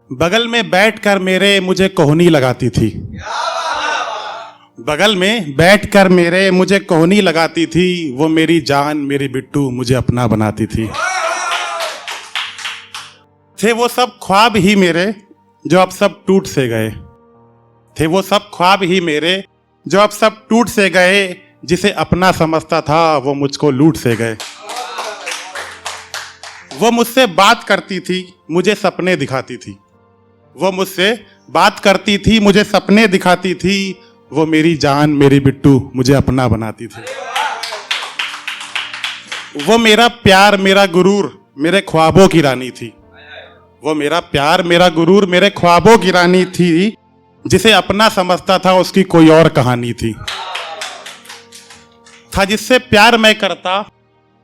बगल में बैठकर मेरे मुझे कोहनी लगाती थी। बगल में बैठकर मेरे मुझे कोहनी लगाती थी। वो मेरी जान मेरी बिट्टू मुझे अपना बनाती थी। थे वो सब ख्वाब ही मेरे जो अब सब टूट से गए। थे वो सब ख्वाब ही मेरे जो अब सब टूट से गए। जिसे अपना समझता था वो मुझको लूट से गए। वो मुझसे बात करती थी मुझे सपने दिखाती थी। वो मुझसे बात करती थी मुझे सपने दिखाती थी। वो मेरी जान मेरी बिट्टू मुझे अपना बनाती थी। वो मेरा प्यार मेरा गुरूर मेरे ख्वाबों की रानी थी। वो मेरा प्यार मेरा गुरूर मेरे ख्वाबों की रानी थी। जिसे अपना समझता था उसकी कोई और कहानी थी। था जिससे प्यार मैं करता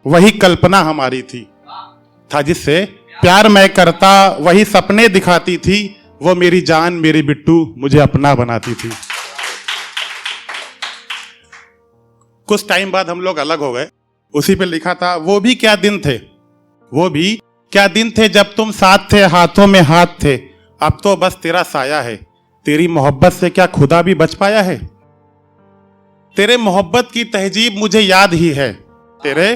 वही कल्पना हमारी थी। था जिससे प्यार मैं करता वही सपने दिखाती थी। वो मेरी जान मेरी बिट्टू मुझे अपना बनाती थी। कुछ टाइम बाद हम लोग अलग हो गए। उसी पे लिखा था वो भी क्या दिन थे। वो भी क्या दिन थे जब तुम साथ थे हाथों में हाथ थे। अब तो बस तेरा साया है। तेरी मोहब्बत से क्या खुदा भी बच पाया है। तेरे मोहब्बत की तहजीब मुझे याद ही है। तेरे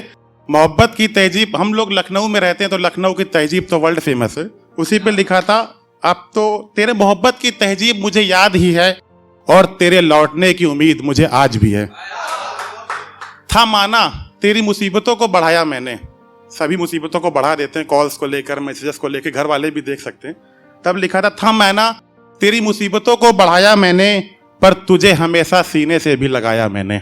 मोहब्बत की तहजीब, हम लोग लखनऊ में रहते हैं तो लखनऊ की तहजीब तो वर्ल्ड फेमस है। उसी पे लिखा था अब तो तेरे मोहब्बत की तहजीब मुझे याद ही है और तेरे लौटने की उम्मीद मुझे आज भी है। था माना तेरी मुसीबतों को बढ़ाया मैंने। सभी मुसीबतों को बढ़ा देते हैं, कॉल्स को लेकर मैसेजेस को लेकर, घर वाले भी देख सकते हैं। तब लिखा था माना तेरी मुसीबतों को बढ़ाया मैंने पर तुझे हमेशा सीने से भी लगाया मैंने।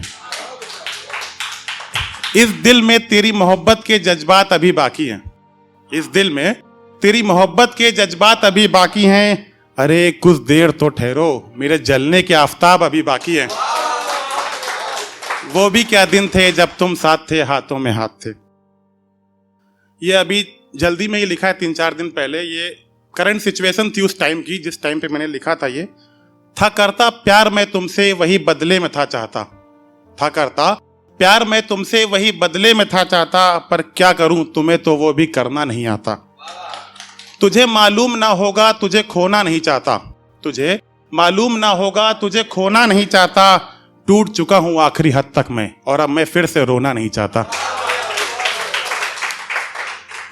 इस दिल में तेरी मोहब्बत के जज्बात अभी बाकी हैं। इस दिल में तेरी मोहब्बत के जज्बात अभी बाकी हैं। अरे कुछ देर तो ठहरो मेरे जलने के आफताब अभी बाकी हैं। वो भी क्या दिन थे जब तुम साथ थे हाथों में हाथ थे। ये अभी जल्दी में ही लिखा है 3-4 दिन पहले। ये करंट सिचुएशन थी उस टाइम की जिस टाइम पे मैंने लिखा था। ये था करता प्यार मैं तुमसे वही बदले में था चाहता। था करता प्यार मैं तुमसे वही बदले में था चाहता पर क्या करूं तुम्हें तो वो भी करना नहीं आता। तुझे मालूम ना होगा तुझे खोना नहीं चाहता। तुझे मालूम ना होगा तुझे खोना नहीं चाहता। टूट चुका हूं आखिरी हद तक मैं और अब मैं फिर से रोना नहीं चाहता।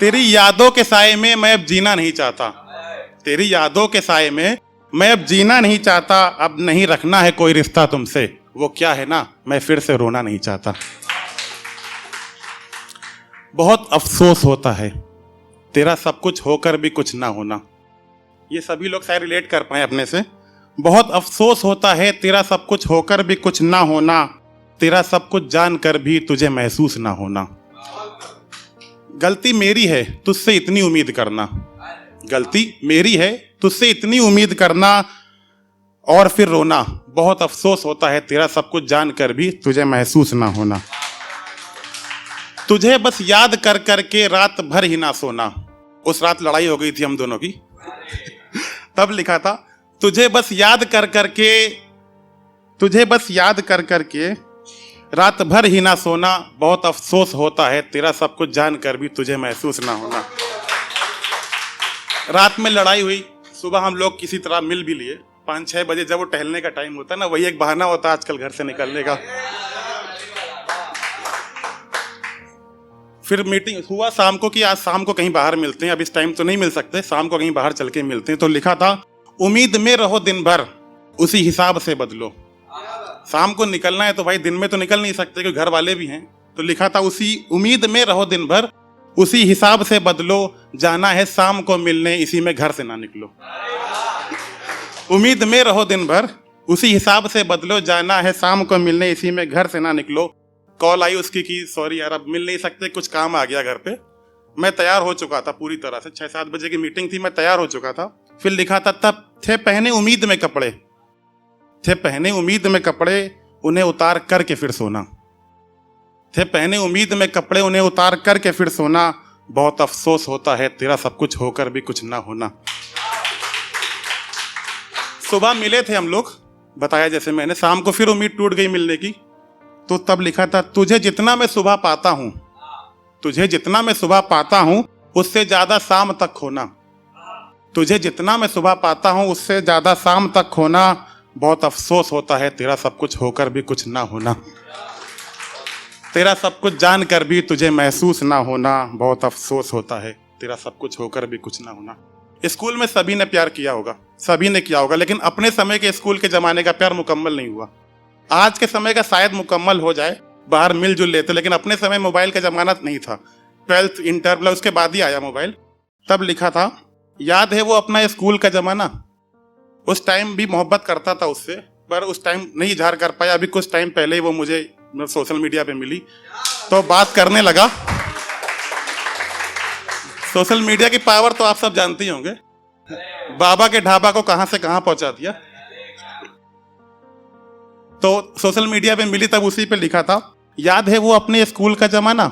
तेरी यादों के साए में मैं अब जीना नहीं चाहता। तेरी यादों के साए में मैं अब जीना नहीं चाहता। अब नहीं रखना है कोई रिश्ता तुमसे। वो क्या है ना मैं फिर से रोना नहीं चाहता। बहुत अफसोस होता है तेरा सब कुछ होकर भी कुछ ना होना। ये सभी लोग शायद रिलेट कर पाए अपने से। बहुत अफसोस होता है तेरा सब कुछ होकर भी कुछ ना होना। तेरा सब कुछ जानकर भी तुझे महसूस ना होना। गलती मेरी है तुझसे इतनी उम्मीद करना। गलती मेरी है तुझसे इतनी उम्मीद करना और फिर रोना। बहुत अफसोस होता है तेरा सब कुछ जानकर भी तुझे महसूस ना होना। तुझे बस याद कर कर के रात भर ही ना सोना। उस रात लड़ाई हो गई थी हम दोनों की। तब लिखा था तुझे बस याद कर कर के तुझे बस याद कर कर के रात भर ही ना सोना। बहुत अफसोस होता है तेरा सब कुछ जानकर भी तुझे महसूस ना होना। रात में लड़ाई हुई, सुबह हम लोग किसी तरह मिल भी लिए। 5-6 बजे जब वो टहलने का टाइम होता है ना, वही एक बहाना होता है आजकल घर से निकलने का। फिर मीटिंग हुआ शाम को कि आज शाम को कहीं बाहर मिलते हैं। अब इस टाइम तो नहीं मिल सकते, शाम को कहीं बाहर चल के मिलते हैं। तो लिखा था उम्मीद में रहो दिन भर उसी हिसाब से बदलो। शाम को निकलना है तो भाई दिन में तो निकल नहीं सकते क्योंकि घर वाले भी हैं। तो लिखा था उसी उम्मीद में रहो दिन भर उसी हिसाब से बदलो। जाना है शाम को मिलने इसी में घर से ना निकलो। उम्मीद में रहो दिन भर उसी हिसाब से बदलो। जाना है शाम को मिलने इसी में घर से ना निकलो। कॉल आई उसकी कि सॉरी यार अब मिल नहीं सकते, कुछ काम आ गया घर पे। मैं तैयार हो चुका था पूरी तरह से। 6-7 बजे की मीटिंग थी, मैं तैयार हो चुका था। फिर लिखा था तब थे पहने उम्मीद में कपड़े। थे पहने उम्मीद में कपड़े उन्हें उतार करके फिर सोना। थे पहने उम्मीद में कपड़े उन्हें उतार करके फिर सोना। बहुत अफसोस होता है तेरा सब कुछ होकर भी कुछ ना होना। सुबह मिले थे हम लोग, बताया जैसे मैंने। शाम को फिर उम्मीद टूट गई मिलने की। तो तब लिखा था तुझे जितना मैं सुबह पाता हूं, तुझे जितना मैं सुबह पाता हूं उससे ज्यादा शाम तक खोना। तुझे जितना मैं सुबह पाता हूँ उससे ज्यादा शाम तक खोना, बहुत अफसोस होता है तेरा सब कुछ होकर भी कुछ ना होना। तेरा सब कुछ जानकर भी तुझे महसूस ना होना, बहुत अफसोस होता है तेरा सब कुछ होकर भी कुछ ना होना। स्कूल में सभी ने प्यार किया होगा, सभी ने किया होगा, लेकिन अपने समय के स्कूल के जमाने का प्यार मुकम्मल नहीं हुआ। आज के समय का शायद मुकम्मल हो जाए, बाहर मिलजुल लेते, लेकिन अपने समय मोबाइल का जमाना नहीं था। 12th इंटर मतलब उसके बाद ही आया मोबाइल। तब लिखा था, याद है वो अपना स्कूल का जमाना, उस टाइम भी मोहब्बत करता था उससे, पर उस टाइम नहीं इजहार कर पाया। अभी कुछ टाइम पहले ही वो मुझे सोशल मीडिया पे मिली तो बात करने लगा। सोशल मीडिया की पावर तो आप सब जानते ही होंगे, बाबा के ढाबा को कहां से कहां पहुंचा दिया। तो सोशल मीडिया पे मिली, तब उसी पे लिखा था, याद है वो अपने स्कूल का जमाना,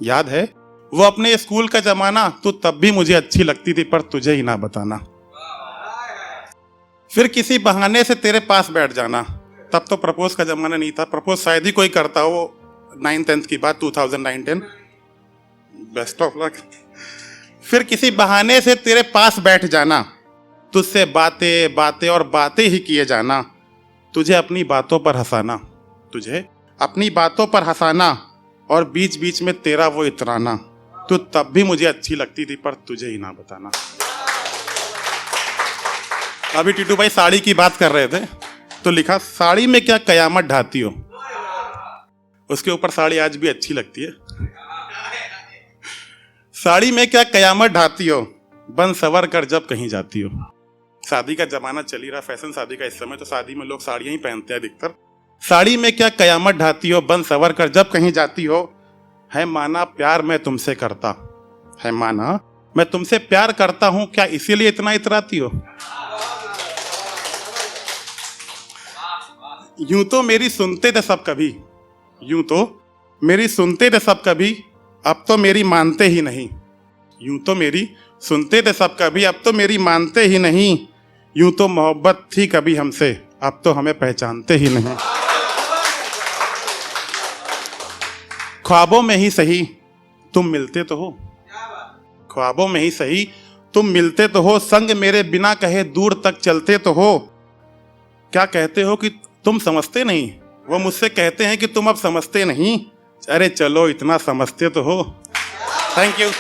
याद है वो अपने स्कूल का जमाना, तो तब भी मुझे अच्छी लगती थी पर तुझे ही ना बताना। फिर किसी बहाने से तेरे पास बैठ जाना, तब तो प्रपोज का जमाना नहीं था, प्रपोज शायद ही कोई करता हो। 9th-10th की बात, 2009-10। Best of luck. फिर किसी बहाने से तेरे पास बैठ जाना, तुझसे बातें बातें और बातें ही किए जाना, तुझे अपनी बातों पर हंसाना, तुझे अपनी बातों पर हंसाना, और बीच बीच में तेरा वो इतराना, तो तब भी मुझे अच्छी लगती थी पर तुझे ही ना बताना। अभी टीटू भाई साड़ी की बात कर रहे थे तो लिखा, साड़ी में क्या कयामत ढाती हो। उसके ऊपर साड़ी आज भी अच्छी लगती है। साड़ी में क्या कयामत ढाती हो, बन सवर कर जब कहीं जाती हो। शादी का जमाना चल ही रहा, फैशन शादी का इस समय, तो शादी में लोग साड़ियां ही पहनते हैं अधिकतर। साड़ी में क्या कयामत ढाती हो, बन सवर कर जब कहीं जाती हो, है माना प्यार मैं तुमसे करता, है माना मैं तुमसे प्यार करता हूं, क्या इसीलिए इतना इतराती हो। यूं तो मेरी सुनते थे सब कभी, यूं तो मेरी सुनते थे सब कभी, अब तो मेरी मानते ही नहीं। यूं तो मेरी सुनते थे सब कभी, अब तो मेरी मानते ही नहीं। यूं तो मोहब्बत थी कभी हमसे, अब तो हमें पहचानते ही नहीं। ख्वाबों में ही सही तुम मिलते तो हो, ख्वाबों में ही सही तुम मिलते तो हो, संग मेरे बिना कहे दूर तक चलते तो हो। क्या कहते हो कि तुम समझते नहीं, वो मुझसे कहते हैं कि तुम अब समझते नहीं। अरे चलो इतना समझते तो हो। Thank you.